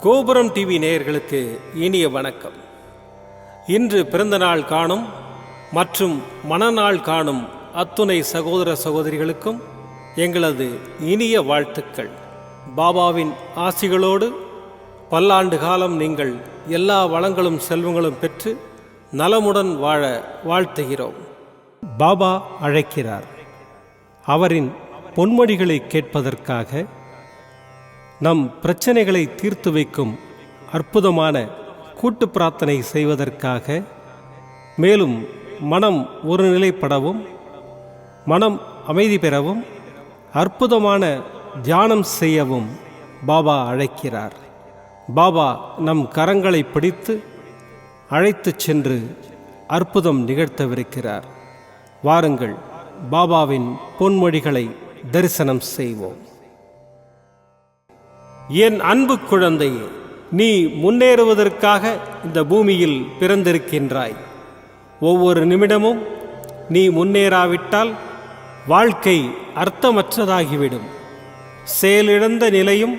கோபுரம் டிவி நேயர்களுக்கு இனிய வணக்கம். இன்று பிறந்தநாள் காணும் மற்றும் மணநாள் காணும் அத்துணை சகோதர சகோதரிகளுக்கும் எங்களது இனிய வாழ்த்துக்கள். பாபாவின் ஆசிகளோடு பல்லாண்டு காலம் நீங்கள் எல்லா வளங்களும் செல்வங்களும் பெற்று நலமுடன் வாழ வாழ்த்துகிறோம். பாபா அழைக்கிறார். அவரின் பொன்மொழிகளை கேட்பதற்காக, நம் பிரச்சனைகளை தீர்த்து வைக்கும் அற்புதமான கூட்டு பிரார்த்தனை செய்வதற்காக, மேலும் மனம் ஒருநிலைப்படவும் மனம் அமைதி பெறவும் அற்புதமான தியானம் செய்யவும் பாபா அழைக்கிறார். பாபா நம் கரங்களை பிடித்து அழைத்துச் சென்று அற்புதம் நிகழ்த்தவிருக்கிறார். வாருங்கள், பாபாவின் பொன்மொழிகளை தரிசனம் செய்வோம். என் அன்பு குழந்தையே, நீ முன்னேறுவதற்காக இந்த பூமியில் பிறந்திருக்கின்றாய். ஒவ்வொரு நிமிடமும் நீ முன்னேறாவிட்டால் வாழ்க்கை அர்த்தமற்றதாகிவிடும். செயலிழந்த நிலையும்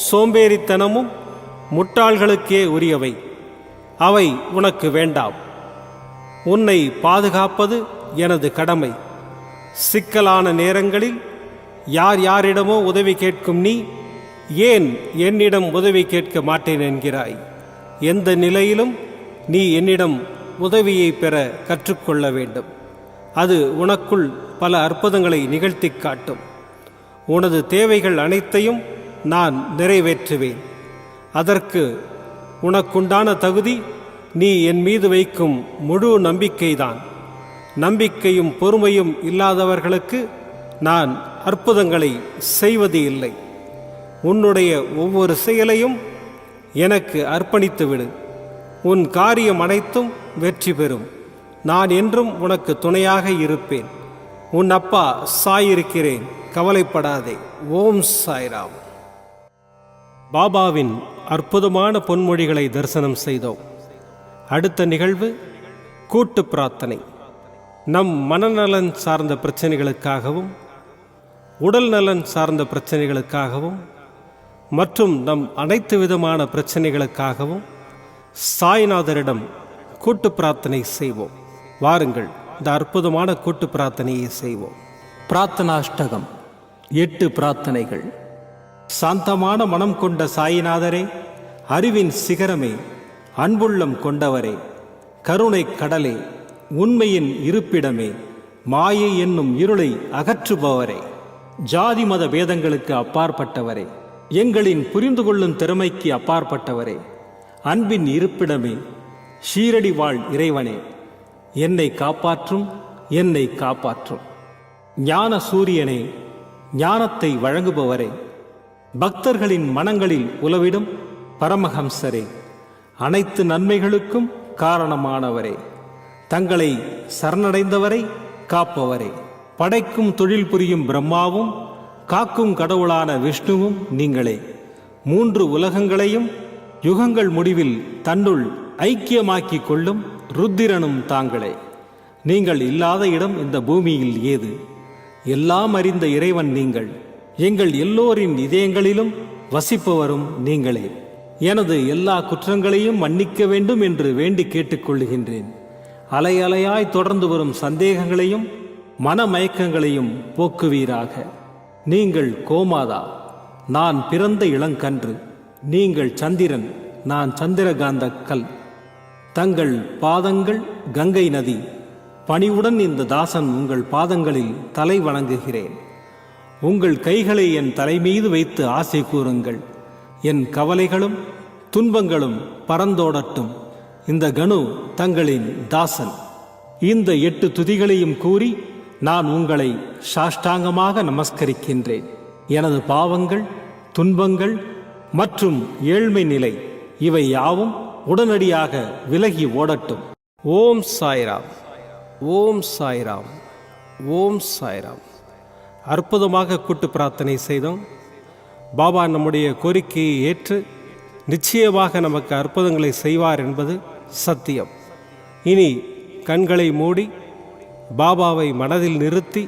சோம்பேறித்தனமும் முட்டாள்களுக்கே உரியவை. அவை உனக்கு வேண்டாம். உன்னை பாதுகாப்பது எனது கடமை. சிக்கலான நேரங்களில் யார் யாரிடமோ உதவி கேட்கும் நீ ஏன் என்னிடம் உதவி கேட்க மாட்டேன் என்கிறாய்? எந்த நிலையிலும் நீ என்னிடம் உதவியை பெற கற்றுக்கொள்ள வேண்டும். அது உனக்குள் பல அற்புதங்களை நிகழ்த்தி காட்டும். உனது தேவைகள் அனைத்தையும் நான் நிறைவேற்றுவேன். அதற்கு உனக்குண்டான தகுதி நீ என் மீது வைக்கும் முழு நம்பிக்கைதான். நம்பிக்கையும் பொறுமையும் இல்லாதவர்களுக்கு நான் அற்புதங்களை செய்வது இல்லை. உன்னுடைய ஒவ்வொரு செயலையும் எனக்கு அர்ப்பணித்து விடு. உன் காரியம் அனைத்தும் வெற்றி பெறும். நான் என்றும் உனக்கு துணையாக இருப்பேன். உன் அப்பா சாயிருக்கிறேன், கவலைப்படாதே. ஓம் சாய்ராம். பாபாவின் அற்புதமான பொன்மொழிகளை தரிசனம் செய்தோம். அடுத்த நிகழ்வு கூட்டு பிரார்த்தனை. நம் மனநலன் சார்ந்த பிரச்சனைகளுக்காகவும் உடல் நலன் சார்ந்த பிரச்சனைகளுக்காகவும் மற்றும் நம் அனைத்து விதமான பிரச்சனைகளுக்காகவும் சாய்நாதரிடம் கூட்டு பிரார்த்தனை செய்வோம். வாருங்கள், இந்த அற்புதமான கூட்டு பிரார்த்தனையை செய்வோம். பிரார்த்தனாஷ்டகம். 8 பிரார்த்தனைகள். சாந்தமான மனம் கொண்ட சாயிநாதரே, அறிவின் சிகரமே, அன்புள்ளம் கொண்டவரே, கருணை கடலே, உண்மையின் இருப்பிடமே, மாயை என்னும் இருளை அகற்றுபவரே, ஜாதி மத பேதங்களுக்கு அப்பாற்பட்டவரே, எங்களின் புரிந்து கொள்ளும் திறமைக்கு அப்பாற்பட்டவரே, அன்பின் இருப்பிடமே, ஷீரடி வாழ் இறைவனே, என்னை காப்பாற்றும், என்னை காப்பாற்றும். ஞான சூரியனே, ஞானத்தை வழங்குபவரே, பக்தர்களின் மனங்களில் உலவிடும் பரமஹம்சரே, அனைத்து நன்மைகளுக்கும் காரணமானவரே, தங்களை சரணடைந்தவரை காப்பவரே, படைக்கும் தொழில் புரியும் பிரம்மாவும் காக்கும் கடவுளான விஷ்ணுவும் நீங்களே. 3 உலகங்களையும் யுகங்கள் முடிவில் தன்னுள் ஐக்கியமாக்கிக் கொள்ளும் ருத்திரனும் தாங்களே. நீங்கள் இல்லாத இடம் இந்த பூமியில் ஏது? எல்லாம் அறிந்த இறைவன் நீங்கள். எங்கள் எல்லோரின் இதயங்களிலும் வசிப்பவரும் நீங்களே. எனது எல்லா குற்றங்களையும் மன்னிக்க வேண்டும் என்று வேண்டி கேட்டுக்கொள்கின்றேன். அலை அலையாய் தொடர்ந்து வரும் சந்தேகங்களையும் மனமயக்கங்களையும் போக்குவீராக. நீங்கள் கோமாதா, நான் பிறந்த இளங்கன்று. நீங்கள் சந்திரன், நான் சந்திரகாந்த கல். தங்கள் பாதங்கள் கங்கை நதி. பணிவுடன் இந்த தாசன் உங்கள் பாதங்களில் தலை வணங்குகிறேன். உங்கள் கைகளை என் தலைமீது வைத்து ஆசை கூறுங்கள். என் கவலைகளும் துன்பங்களும் பறந்தோடட்டும். இந்த கணு தங்களின் தாசன். இந்த 8 துதிகளையும் கூறி நான் உங்களை சாஷ்டாங்கமாக நமஸ்கரிக்கின்றேன். எனது பாவங்கள், துன்பங்கள் மற்றும் ஏழ்மை நிலை இவை யாவும் உடனடியாக விலகி ஓடட்டும். ஓம் சாய்ராம், ஓம் சாய்ராம், ஓம் சாய்ராம். அற்புதமாக கூட்டு பிரார்த்தனை செய்தோம். பாபா நம்முடைய கோரிக்கையை ஏற்று நிச்சயமாக நமக்கு அற்புதங்களை செய்வார் என்பது சத்தியம். இனி கண்களை மூடி பாபாவை மனதில் நிறுத்தி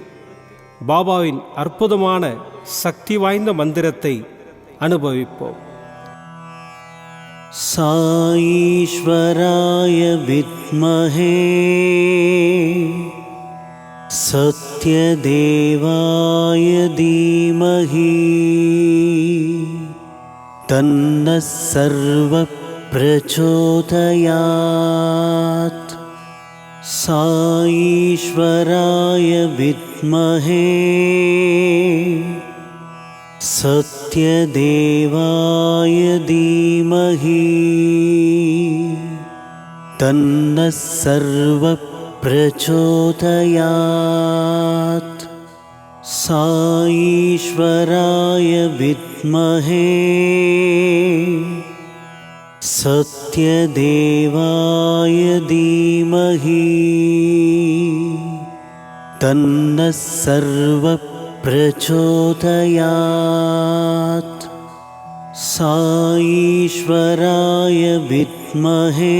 பாபாவின் அற்புதமான சக்தி வாய்ந்த மந்திரத்தை அனுபவிப்போம். साईश्वराय विद्महे सत्यदेवाय धीमहि तन्नः सर्वः प्रचोदयात्। साईश्वराय विद्महे सत्यदेवाय धीमहि तन्नः सर्वः प्रचोदयात्। साईश्वराय विद्महे सत्यदेवाय धीमहि तन्नः सर्वः प्रचोदयात्। साईश्वराय विद्महे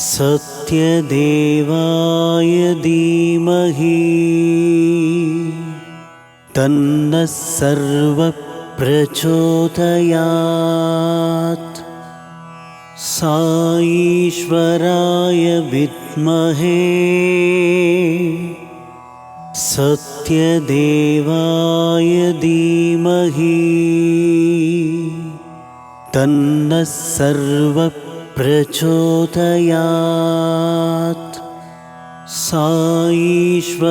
सत्यदेवाय धीमहि तन्नः सर्वः प्रचोदयात्। साईश्वराय विद्महे सत्यदेवाय धीमहि तन्नः सर्वः प्रचोदयात्। साईश्वराय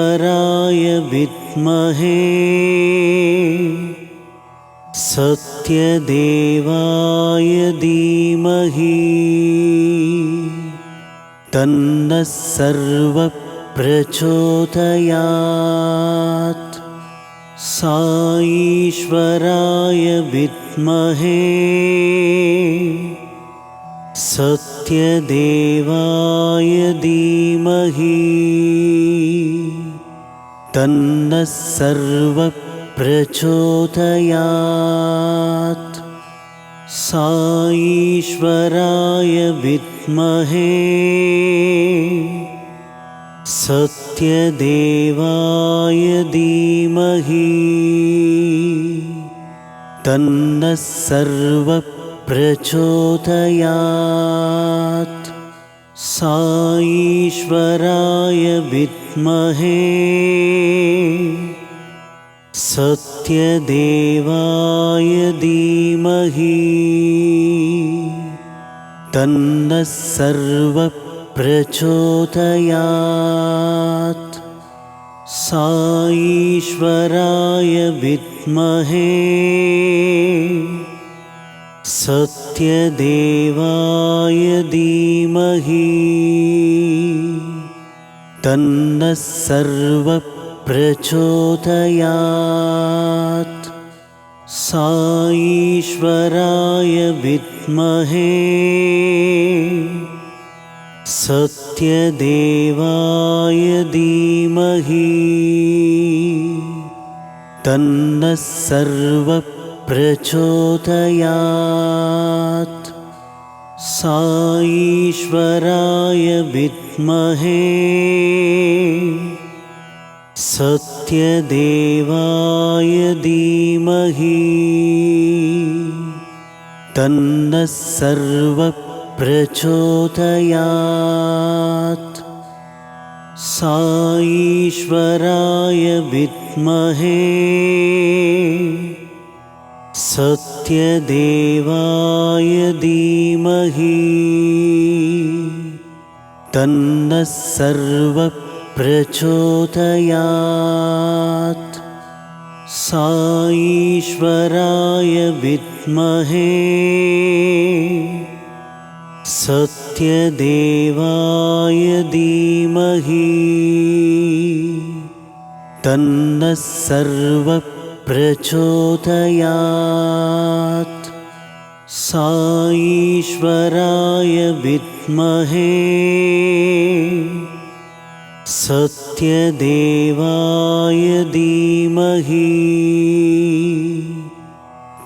विद्महे सत्यदेवाय धीमहि तन्नः सर्वः प्रचोदयात्। साईश्वराय विद्महे सत्यदेवाय धीमहि तन्नः सर्वः प्रचोदयात्। साईश्वराय विद्महे सत्यदेवाय धीमहि तन्नः सर्वः प्रचोदयात्। साईश्वराय विद्महे सत्यदेवाय धीमहि तन्नः सर्वः प्रचोदयात्। साईश्वराय विद्महे सत्यदेवाय धीमहि तन्नः सर्वः प्रचोदयात्। साईश्वराय विद्महे सत्यदेवाय धीमहि तन्नः सर्वः प्रचोदयात्। साईश्वराय विद्महे सत्यदेवाय धीमहि तन्नः सर्वः प्रचोदयात्। साईश्वराय विद्महे सत्यदेवाय धीमहि तन्नः सर्वः प्रचोदयात्। साईश्वराय विद्महे सत्यदेवाय धीमहि तन्नः सर्वः प्रचोदयात्। साईश्वराय विद्महे सत्यदेवाय धीमहि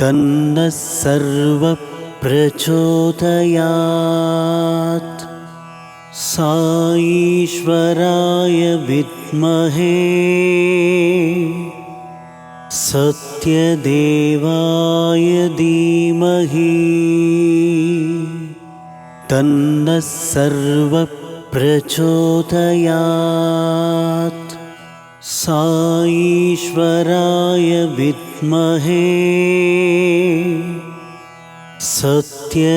तन्नः सर्वः प्रचोदयात्। साईश्वराय विद्महे सत्यदेवाय धीमहि तन्नः सर्वप्रचोदयात्। साईश्वराय विद्महे सत्यदेवाय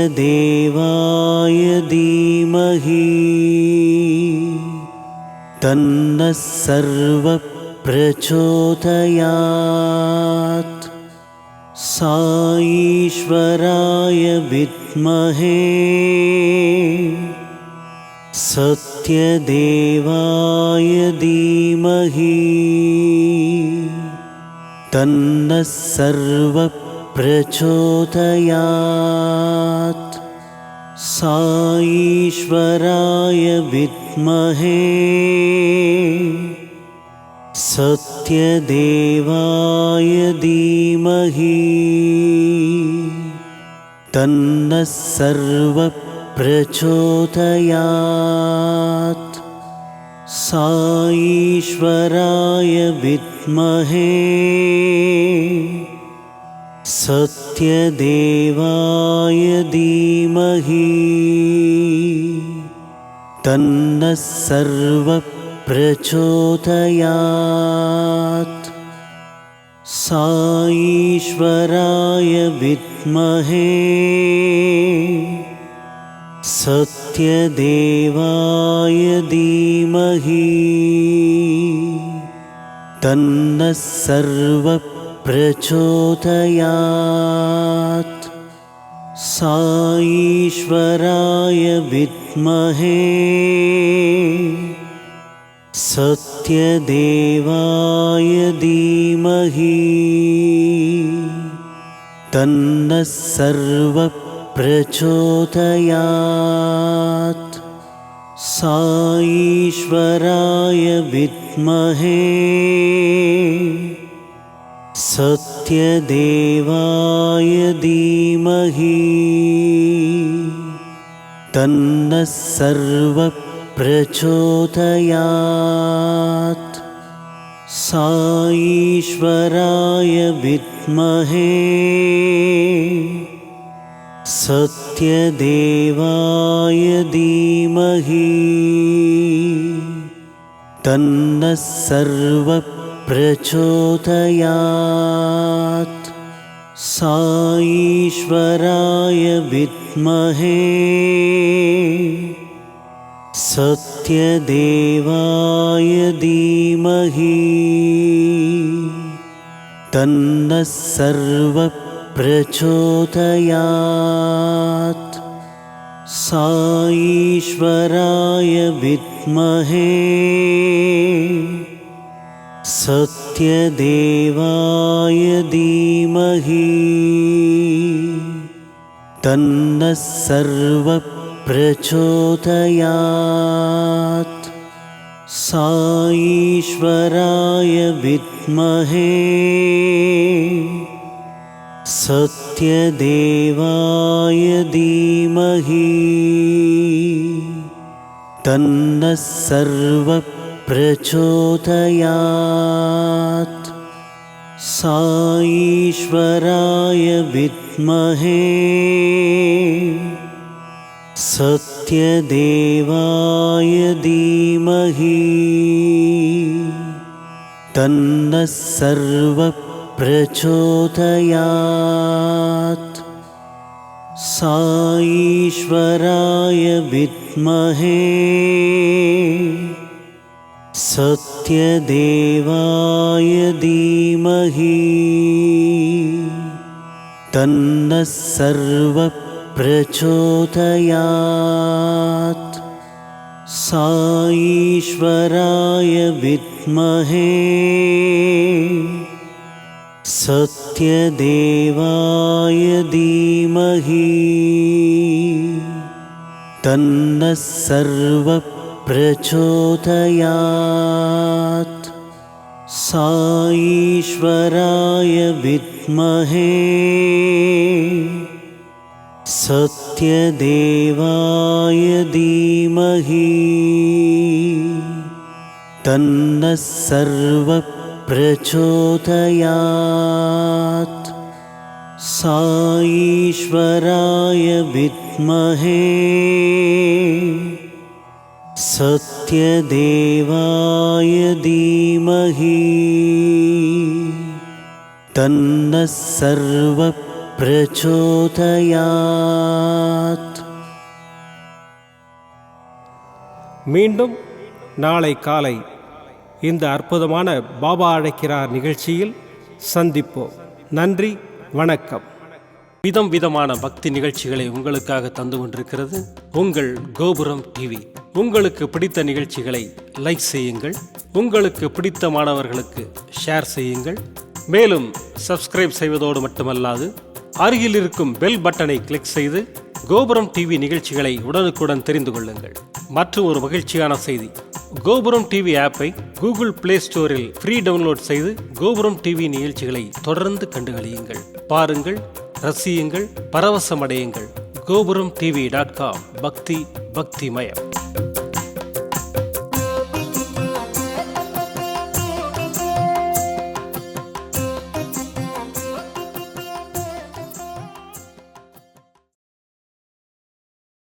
धीमहि तन्नः सर्वप्रचोदयात्। साईश्वराय विद्महे सत्यदेवाय धीमहि तन्नः सर्वप्रचोदयात्। साईश्वराय विद्महे सत्यदेवाय धीमहि तन्नः सर्वप्रचोदयात्। साईश्वराय विद्महे सत्यदेवाय धीमहि तन्नः सर्वप्रचोदयात्। साईश्वराय विद्महे सत्यदेवाय धीमहि तन्नः सर्वप्रचोदयात्। साईश्वराय विद्महे सत्यदेवाय धीमहि तन्नः सर्वप्रचोदयात्। साईश्वराय विद्महे सत्यदेवाय धीमहि तन्नः सर्वप्रचोदयात्। साईश्वराय विद्महे सत्यदेवाय धीमहि तन्नः सर्वप्रचोदयात्। साईश्वराय विद्महे सत्यदेवाय धीमहि तन्नः सर्वप्रचोदयात्। साईश्वराय विद्महे सत्यदेवाय धीमहि तन्नः सर्वप्रचोदयात्। साईश्वराय विद्महे सत्यदेवाय धीमहि तन्नः सर्वप्रचोदयात्। साईश्वराय विद्महे सत्यदेवाय धीमहि तन्नः सर्वप्रचोदयात्। साईश्वराय विद्महे सत्यदेवाय धीमहि तन्नः सर्वप्रचोदयात्। साईश्वराय विद्महे सत्यदेवाय धीमहि तन्नः सर्वप्रचोदयात्। साईश्वराय विद्महे सत्यदेवाय धीमहि तन्नः सर्वप्रचोदयात्। प्रचोदयात् साईश्वराय विद्महे सत्यदेवाय धीमहि तन्नः सर्वः प्रचोदयात्. மீண்டும் நாளை காலை இந்த அற்புதமான பாபா அழைக்கிறார் நிகழ்ச்சியில் சந்திப்போம். நன்றி, வணக்கம். விதம் விதமான பக்தி நிகழ்ச்சிகளை உங்களுக்காக தந்து கொண்டிருக்கிறது உங்கள் கோபுரம் டிவி. உங்களுக்கு பிடித்த நிகழ்ச்சிகளை லைக் செய்யுங்கள், உங்களுக்கு பிடித்த மாணவர்களுக்கு ஷேர் செய்யுங்கள். மேலும் சப்ஸ்கிரைப் செய்வதோடு மட்டுமல்லாது அருகில் இருக்கும் பெல் பட்டனை கிளிக் செய்து கோபுரம் டிவி நிகழ்ச்சிகளை உடனுக்குடன் தெரிந்து கொள்ளுங்கள். மற்றும் ஒரு மகிழ்ச்சியான செய்தி, கோபுரம் டிவி ஆப்பை கூகுள் பிளே ஸ்டோரில் ஃப்ரீ டவுன்லோட் செய்து கோபுரம் டிவி நிகழ்ச்சிகளை தொடர்ந்து கண்டுகளியுங்கள், பாருங்கள், ரசியுங்கள், பரவசமடையுங்கள். gopuramtv.com பக்தி பக்திமயம்.